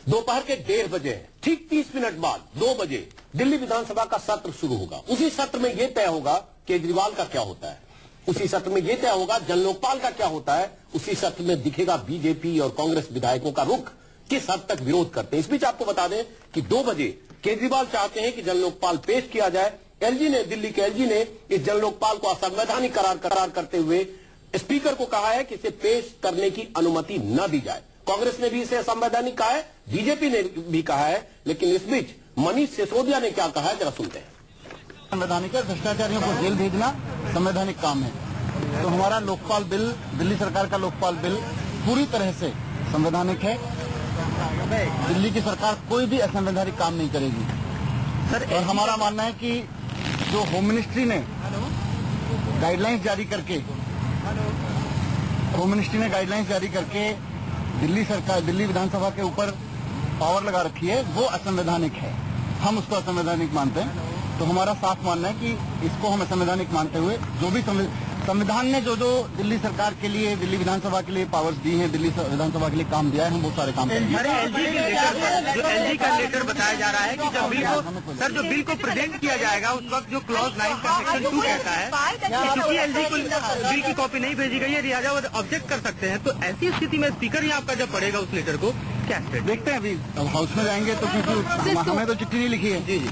दोपहर के 1:30 बजे है। ठीक 30 मिनट बाद 2 बजे दिल्ली विधानसभा का सत्र शुरू होगा। उसी सत्र में यह तय होगा केजरीवाल का क्या होता है, उसी सत्र में यह तय होगा जन लोकपाल का क्या होता है, उसी सत्र में दिखेगा बीजेपी और कांग्रेस विधायकों का रुख किस हद तक विरोध करते हैं। इस बीच आपको बता दें कि 2 बजे केजरीवाल चाहते हैं कि जन लोकपाल पेश किया जाए। एलजी ने, दिल्ली के एलजी ने इस जन लोकपाल को असंवैधानिक करार करते हुए स्पीकर को कहा है कि इसे पेश करने की अनुमति न दी जाए। कांग्रेस ने भी इसे असंवैधानिक कहा है, बीजेपी ने भी कहा है, लेकिन इस बीच मनीष सिसोदिया ने क्या कहा है, जरा सुनते हैं। संवैधानिक है, भ्रष्टाचारियों को जेल भेजना संवैधानिक काम है। तो हमारा लोकपाल बिल, दिल्ली सरकार का लोकपाल बिल पूरी तरह से संवैधानिक है। दिल्ली की सरकार कोई भी असंवैधानिक काम नहीं करेगी सर। और हमारा मानना है कि जो होम मिनिस्ट्री ने गाइडलाइंस जारी करके दिल्ली विधानसभा के ऊपर पावर लगा रखी है, वो असंवैधानिक है। हम उसको असंवैधानिक मानते हैं। तो हमारा साफ मानना है कि इसको हम असंवैधानिक मानते हुए जो भी संविधान ने जो दिल्ली सरकार के लिए, दिल्ली विधानसभा के लिए पावर्स दी हैं, दिल्ली विधानसभा के लिए काम दिया है, हम वो सारे काम करेंगे। एलजी का लेटर बताया जा रहा है कि जो बिल को प्रेजेंट किया जाएगा उस वक्त जो क्लॉज 9 का सेक्शन 2 कहता है कि किसी एलजी को बिल की कॉपी नहीं भेजी गई है, लिहाजा वो ऑब्जेक्ट कर सकते हैं। तो ऐसी स्थिति में स्पीकर ही आपका जब पढ़ेगा उस लेटर को, क्या देखते हैं। अभी अब हाउस में जाएंगे तो क्योंकि हमें तो चिट्ठी नहीं लिखी है। जी।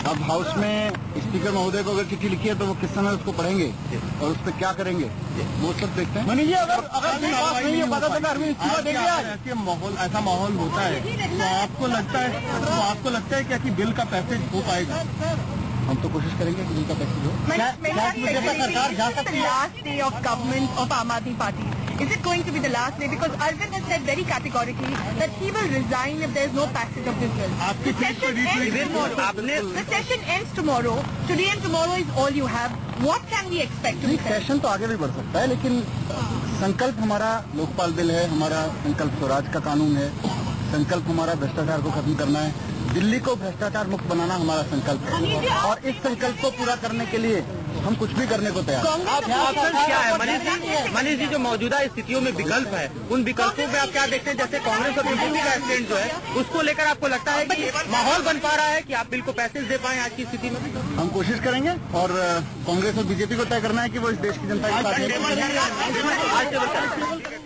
अब हाउस में स्पीकर महोदय को अगर चिट्ठी लिखी है तो वो किस समय उसको पढ़ेंगे और उस पर क्या करेंगे, वो सब देखते हैं। मनीष जी, अगर नहीं है पता चला अरविंद इस्तीफा देंगे, ऐसा माहौल होता है तो आपको लगता है क्या कि बिल का पैसेज हो पाएगा? हम तो कोशिश करेंगे कि बिल का पैसेज हो। सरकार जा सकती है। Last day of government of आम आदमी party, is it going to be the last day? Because Arvind has said very categorically that he will resign if there is no passage of this bill. The session ends tomorrow. Today and tomorrow is all you have. What can we expect to be said? Session तो आगे भी बढ़ सकता है, लेकिन संकल्प हमारा Lokpal bill है, हमारा संकल्प स्वराज का कानून है, संकल्प हमारा भ्रष्टाचार को खत्म करना है, दिल्ली को भ्रष्टाचार मुक्त बनाना हमारा संकल्प है। और इस संकल्प को पूरा करने के लिए हम कुछ भी करने को तैयार हैं। ऑप्शन क्या है मनीष जी? जो मौजूदा स्थितियों में विकल्प है, उन विकल्पों में आप क्या देखते हैं? जैसे कांग्रेस और बीजेपी का स्टैंड जो है, उसको लेकर आपको लगता है कि माहौल बन पा रहा है कि आप बिल को पैसेज दे पाए आज की स्थिति में? हम कोशिश करेंगे और कांग्रेस और बीजेपी को तय करना है कि वो इस देश की जनता के साथ है।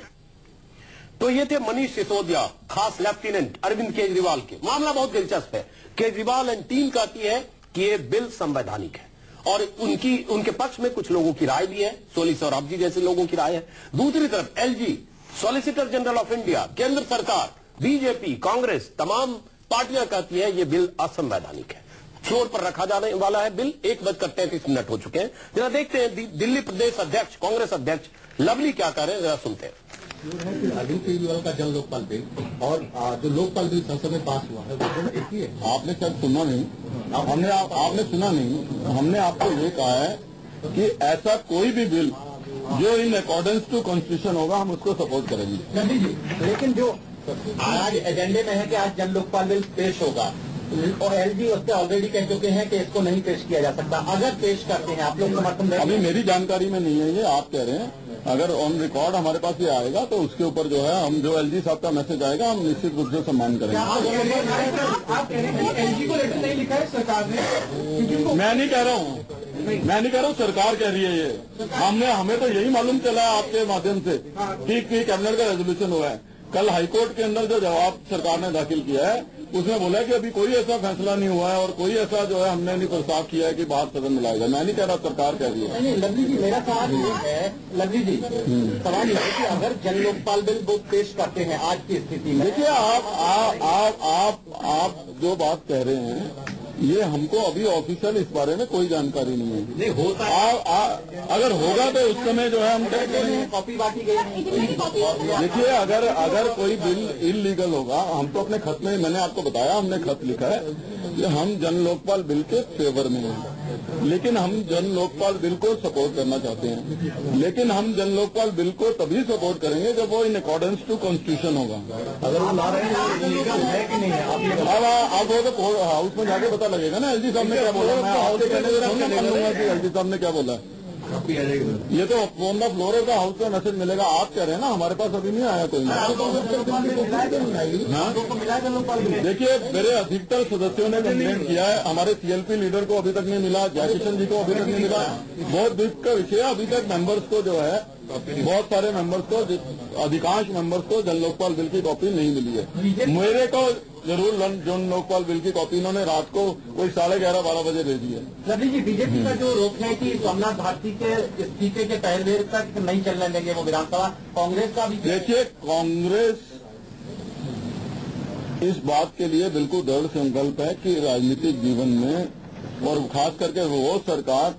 तो ये थे मनीष सिसोदिया, खास लेफ्टिनेंट अरविंद केजरीवाल के। मामला बहुत दिलचस्प है। केजरीवाल एंड टीम कहती है कि ये बिल संवैधानिक है और उनके पक्ष में कुछ लोगों की राय भी है, सोली सौरभ जी जैसे लोगों की राय है। दूसरी तरफ LG, solicitor general of India, केंद्र सरकार, बीजेपी, कांग्रेस, तमाम पार्टियां कहती है ये बिल असंवैधानिक है। फ्लोर पर रखा जाने वाला है बिल। 1:33 हो चुके हैं। जरा देखते हैं दिल्ली प्रदेश अध्यक्ष, कांग्रेस अध्यक्ष लवली क्या कह रहे हैं, जरा सुनते हैं। अरविंद केजरीवाल का जन लोकपाल बिल और जो लोकपाल बिल संसद में पास हुआ है वो दोनों एक ही है। आपने शायद सुना नहीं, आपने सुना नहीं। हमने आपको ये कहा है कि ऐसा कोई भी बिल जो इन अकॉर्डेंस टू कॉन्स्टिट्यूशन होगा हम उसको सपोर्ट करेंगे। लेकिन जो आज एजेंडे में है कि आज जन लोकपाल बिल पेश होगा और एलजी उससे ऑलरेडी कह चुके हैं कि इसको नहीं पेश किया जा सकता। अगर पेश करते हैं आप लोग समर्थन देंगे? अभी मेरी जानकारी में नहीं है ये, आप कह रहे हैं। अगर ऑन रिकॉर्ड हमारे पास ये आएगा तो उसके ऊपर जो है हम जो एलजी साहब का मैसेज आएगा हम निश्चित रूप से सम्मान करेंगे। आप कह रहे हैं एलजी को लेटर नहीं लिखा है सरकार ने? मैं नहीं कह रहा हूँ, सरकार कह रही है ये। हमें तो यही मालूम चला है आपके माध्यम से कि कैबिनेट का रेजोल्यूशन हुआ है। कल हाईकोर्ट के अंदर जो जवाब सरकार ने दाखिल किया है उसमें बोला कि अभी कोई ऐसा फैसला नहीं हुआ है और कोई ऐसा जो है हमने नहीं प्रस्ताव किया है कि बात सदन में लाएगा। मैं नहीं कह रहा, सरकार कह रही है। नहीं लवली जी, मेरा सवाल ये है, लवली जी सवाल ये है कि अगर जन लोकपाल बिल वो पेश करते हैं आज की स्थिति में, देखिए आप जो बात कह रहे हैं ये हमको अभी ऑफिशियल इस बारे में कोई जानकारी नहीं है। नहीं होता अगर होगा तो उस समय जो है हम कॉपी बांटी गई। देखिए अगर कोई बिल इलीगल होगा, हम तो अपने खत में, मैंने आपको बताया हमने खत लिखा है कि हम जन लोकपाल बिल के फेवर में हैं, लेकिन हम जन लोकपाल बिल को सपोर्ट करना चाहते हैं। लेकिन हम जन लोकपाल बिल को तभी सपोर्ट करेंगे जब वो इन अकॉर्डेंस टू कॉन्स्टिट्यूशन होगा। अगर वो ला रहे हैं लीगल है कि नहीं है अब वो तो हाउस में जाके पता लगेगा ना एलजी साहब ने क्या बोला। मैं आपसे कहने दे रहा हूँ कि एलजी साहब ने क्या बोला। ये तो ऑन द फ्लोर का हाउस का मैसेज मिलेगा, आप कह रहे हैं ना, हमारे पास अभी नहीं आया कोई। देखिए, मेरे अधिकतर सदस्यों ने कंप्लेंट किया है, हमारे सीएलपी लीडर को अभी तक नहीं मिला, जयकिशन जी को अभी तक नहीं मिला। बहुत दुख का विषय है, अभी तक मेंबर्स को जो है, बहुत सारे मेंबर्स को, अधिकांश मेंबर्स को जन लोकपाल बिल की कॉपी नहीं मिली है। मेरे को जरूर जन लोकपाल बिल की कॉपी इन्होंने रात को कोई 11:30-12 बजे दे दी है। रवि जी, बीजेपी का जो रोक है कि सोमनाथ भारती के इस्तीफे के पहले तक नहीं चलने देंगे वो विधानसभा, कांग्रेस का भी। देखिए, कांग्रेस इस बात के लिए बिल्कुल दृढ़ संकल्प है कि राजनीतिक जीवन में, और खास करके वो सरकार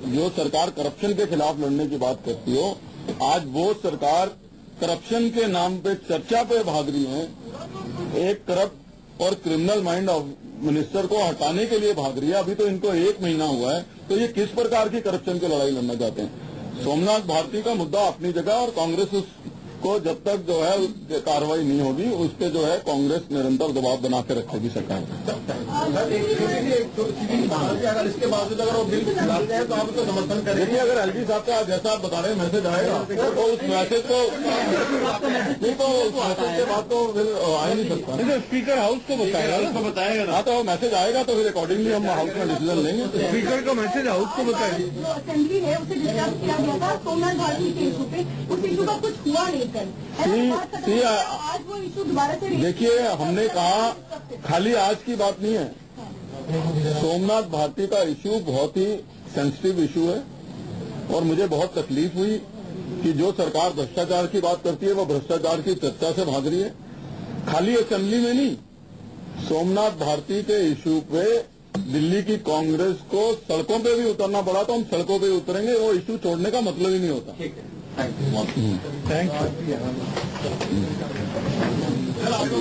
जो सरकार करप्शन के खिलाफ लड़ने की बात करती हो, आज वो सरकार करप्शन के नाम पे चर्चा पे भाग रही है। एक करप्ट और क्रिमिनल माइंड ऑफ मिनिस्टर को हटाने के लिए भाग रही है। अभी तो इनको 1 महीना हुआ है, तो ये किस प्रकार की करप्शन की लड़ाई लड़ना चाहते हैं? सोमनाथ भारती का मुद्दा अपनी जगह, और कांग्रेस उसको जब तक जो है कार्रवाई नहीं होगी, उस पर जो है कांग्रेस निरंतर दबाव बना के रखेगी सरकार। अगर इसके बावजूद अगर वो बिल लाते हैं तो आप उसको समर्थन करेंगे? अगर एलजी साहब का जैसा आप बता रहे हैं मैसेज आएगा तो उस मैसेज को नहीं, तो उस मैसेज के बाद तो फिर आ ही नहीं सकता। स्पीकर हाउस को बताएगा, उसको बताएगा। हाँ, तो मैसेज आएगा तो फिर अकॉर्डिंगली हम हाउस में डिसीजन लेंगे। स्पीकर का मैसेज हाउस को बताएगा। जो असेंबली है उसे डिस्कस किया गया था सोमनाथ भारती के इशू पे, उस इशू का कुछ हुआ नहीं कल। आज वो इशू दोबारा से। देखिए, हमने कहा खाली आज की बात नहीं है, सोमनाथ भारती का इशू बहुत ही सेंसिटिव इशू है, और मुझे बहुत तकलीफ हुई कि जो सरकार भ्रष्टाचार की बात करती है वो भ्रष्टाचार की चर्चा से भाग रही है। खाली असेंबली में नहीं, सोमनाथ भारती के इशू पे दिल्ली की कांग्रेस को सड़कों पे भी उतरना पड़ा तो हम सड़कों पे उतरेंगे। वो इशू छोड़ने का मतलब ही नहीं होता। Thank you.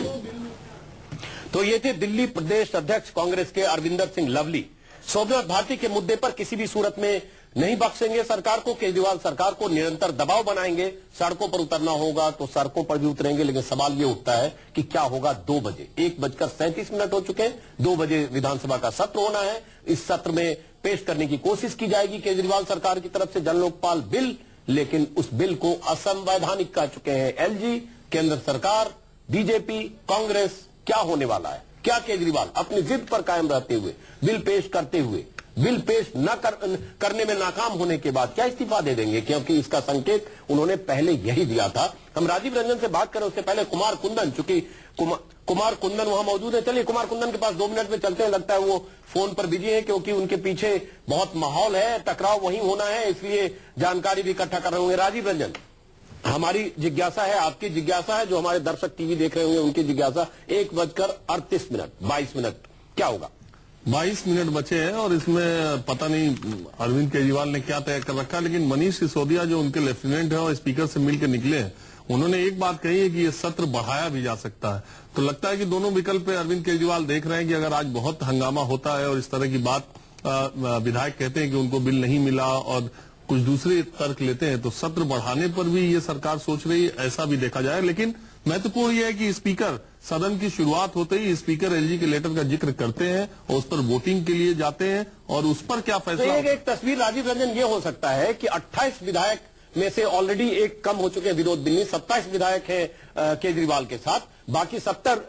तो ये थे दिल्ली प्रदेश अध्यक्ष कांग्रेस के अरविंदर सिंह लवली। सोमनाथ भारती के मुद्दे पर किसी भी सूरत में नहीं बख्शेंगे सरकार को, केजरीवाल सरकार को निरंतर दबाव बनाएंगे। सड़कों पर उतरना होगा तो सड़कों पर भी उतरेंगे, लेकिन सवाल ये उठता है कि क्या होगा 2 बजे। 1:37 हो चुके हैं, 2 बजे विधानसभा का सत्र होना है। इस सत्र में पेश करने की कोशिश की जाएगी केजरीवाल सरकार की तरफ से जन लोकपाल बिल, लेकिन उस बिल को असंवैधानिक कह चुके हैं एलजी, केंद्र सरकार, बीजेपी, कांग्रेस। क्या होने वाला है? क्या केजरीवाल अपनी जिद पर कायम रहते हुए बिल पेश करते हुए, बिल पेश न करने में नाकाम होने के बाद क्या इस्तीफा दे देंगे? क्योंकि इसका संकेत उन्होंने पहले यही दिया था। हम राजीव रंजन से बात करें उससे पहले कुमार कुंदन, चूंकि कुमार कुंदन वहां मौजूद है। चलिए कुमार कुंदन के पास 2 मिनट में चलते हैं। लगता है वो फोन पर बिजी है क्योंकि उनके पीछे बहुत माहौल है, टकराव वहीं होना है, इसलिए जानकारी भी इकट्ठा कर रहे होंगे। राजीव रंजन, हमारी जिज्ञासा है, आपकी जिज्ञासा है, जो हमारे दर्शक टीवी देख रहे होंगे उनकी जिज्ञासा। 1:38, 22 मिनट, क्या होगा? 22 मिनट बचे हैं और इसमें पता नहीं अरविंद केजरीवाल ने क्या तय कर रखा, लेकिन मनीष सिसोदिया जो उनके लेफ्टिनेंट है और स्पीकर से मिलकर निकले हैं, उन्होंने एक बात कही है कि ये सत्र बढ़ाया भी जा सकता है। तो लगता है कि दोनों विकल्प पे अरविंद केजरीवाल देख रहे हैं कि अगर आज बहुत हंगामा होता है और इस तरह की बात विधायक कहते हैं कि उनको बिल नहीं मिला और कुछ दूसरे तर्क लेते हैं, तो सत्र बढ़ाने पर भी ये सरकार सोच रही है, ऐसा भी देखा जाए। लेकिन महत्वपूर्ण यह है कि स्पीकर सदन की शुरुआत होते ही स्पीकर एलजी के लेटर का जिक्र करते हैं और उस पर वोटिंग के लिए जाते हैं और उस पर क्या फैसला। तो एक तस्वीर राजीव रंजन ये हो सकता है कि 28 विधायक में से ऑलरेडी एक कम हो चुके हैं विरोध बिल में, 27 विधायक हैं केजरीवाल के साथ, बाकी 70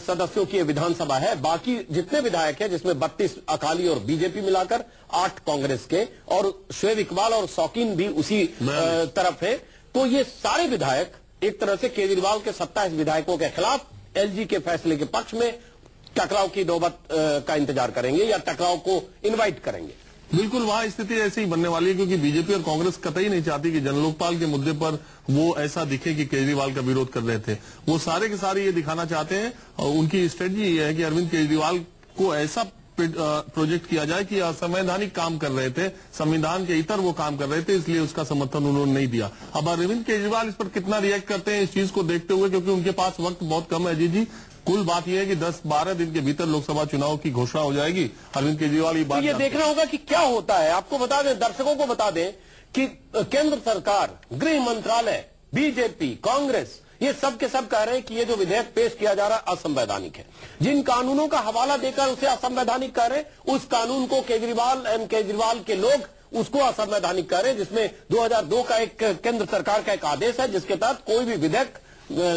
सदस्यों की विधानसभा है। बाकी जितने विधायक हैं जिसमें 32 अकाली और बीजेपी मिलाकर 8 कांग्रेस के, और शोएब इकबाल और शौकीन भी उसी तरफ है। तो ये सारे विधायक एक तरह से केजरीवाल के 27 विधायकों के खिलाफ एलजी के फैसले के पक्ष में टकराव की नौबत का इंतजार करेंगे या टकराव को इनवाइट करेंगे। बिल्कुल वहां स्थिति ऐसे ही बनने वाली है, क्योंकि बीजेपी और कांग्रेस कतई नहीं चाहती कि जन लोकपाल के मुद्दे पर वो ऐसा दिखे कि केजरीवाल का विरोध कर रहे थे। वो सारे के सारे ये दिखाना चाहते हैं और उनकी स्ट्रेटजी ये है कि अरविंद केजरीवाल को ऐसा प्रोजेक्ट किया जाए कि असंवैधानिक काम कर रहे थे, संविधान के इतर वो काम कर रहे थे, इसलिए उसका समर्थन उन्होंने नहीं दिया। अब अरविंद केजरीवाल इस पर कितना रिएक्ट करते हैं इस चीज को देखते हुए, क्योंकि उनके पास वक्त बहुत कम है। जी कुल बात यह है कि 10-12 दिन के भीतर लोकसभा चुनाव की घोषणा हो जाएगी। अरविंद केजरीवाल ये बात तो ये देखना होगा कि क्या होता है। आपको बता दें, दर्शकों को बता दें कि केंद्र सरकार, गृह मंत्रालय, बीजेपी, कांग्रेस, ये सब के सब कह रहे हैं कि ये जो विधेयक पेश किया जा रहा है असंवैधानिक है। जिन कानूनों का हवाला देकर उसे असंवैधानिक कह रहे हैं, उस कानून को केजरीवाल के लोग उसको असंवैधानिक कह रहे हैं, जिसमें 2002 का एक केंद्र सरकार का एक आदेश है जिसके तहत कोई भी विधेयक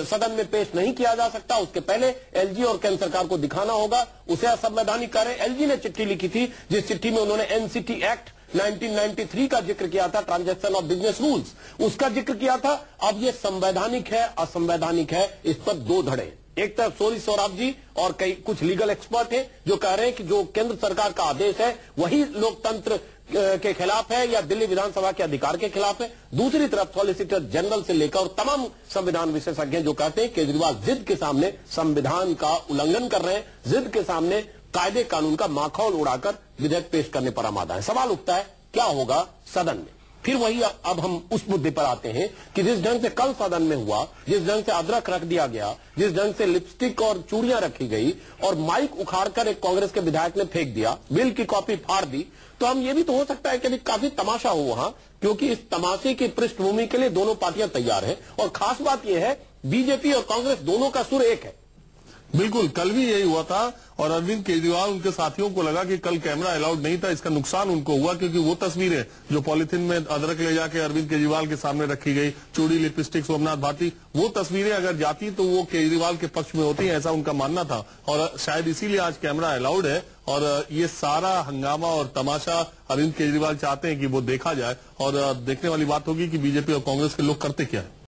सदन में पेश नहीं किया जा सकता, उसके पहले एलजी और केंद्र सरकार को दिखाना होगा, उसे असंवैधानिक कह रहे हैं। एलजी ने चिट्ठी लिखी थी जिस चिट्ठी में उन्होंने एनसीटी एक्ट 1993 का जिक्र किया था, ट्रांजैक्शन ऑफ बिजनेस रूल्स, उसका जिक्र किया था। अब ये संवैधानिक है असंवैधानिक है, इस पर दो धड़े। एक तरफ सोरी सौराब जी और कई कुछ लीगल एक्सपर्ट हैं जो कह रहे हैं कि जो केंद्र सरकार का आदेश है वही लोकतंत्र के खिलाफ है या दिल्ली विधानसभा के अधिकार के खिलाफ है। दूसरी तरफ सॉलिसिटर जनरल से लेकर और तमाम संविधान विशेषज्ञ जो कहते हैं केजरीवाल जिद के सामने संविधान का उल्लंघन कर रहे हैं, जिद के सामने कायदे कानून का माखौल उड़ाकर विधेयक पेश करने पर आमादा है। सवाल उठता है क्या होगा सदन में। फिर वही अब हम उस मुद्दे पर आते हैं कि जिस ढंग से कल सदन में हुआ, जिस ढंग से अदरक रख दिया गया, जिस ढंग से लिपस्टिक और चूड़ियां रखी गई और माइक उखाड़कर एक कांग्रेस के विधायक ने फेंक दिया, बिल की कॉपी फाड़ दी, तो हम ये भी तो हो सकता है कि काफी तमाशा हो वहां, क्योंकि इस तमाशे की पृष्ठभूमि के लिए दोनों पार्टियां तैयार हैं। और खास बात यह है बीजेपी और कांग्रेस दोनों का सुर एक है। बिल्कुल, कल भी यही हुआ था और अरविंद केजरीवाल उनके साथियों को लगा कि कल कैमरा अलाउड नहीं था, इसका नुकसान उनको हुआ क्योंकि वो तस्वीरें जो पॉलिथीन में अदरक ले जाके अरविंद केजरीवाल के सामने रखी गई, चूड़ी लिपस्टिक सोमनाथ भारती, वो तस्वीरें अगर जाती तो वो केजरीवाल के पक्ष में होती, ऐसा उनका मानना था। और शायद इसीलिए आज कैमरा अलाउड है और ये सारा हंगामा और तमाशा अरविंद केजरीवाल चाहते हैं कि वो देखा जाए और देखने वाली बात होगी कि बीजेपी और कांग्रेस के लोग करते क्या है।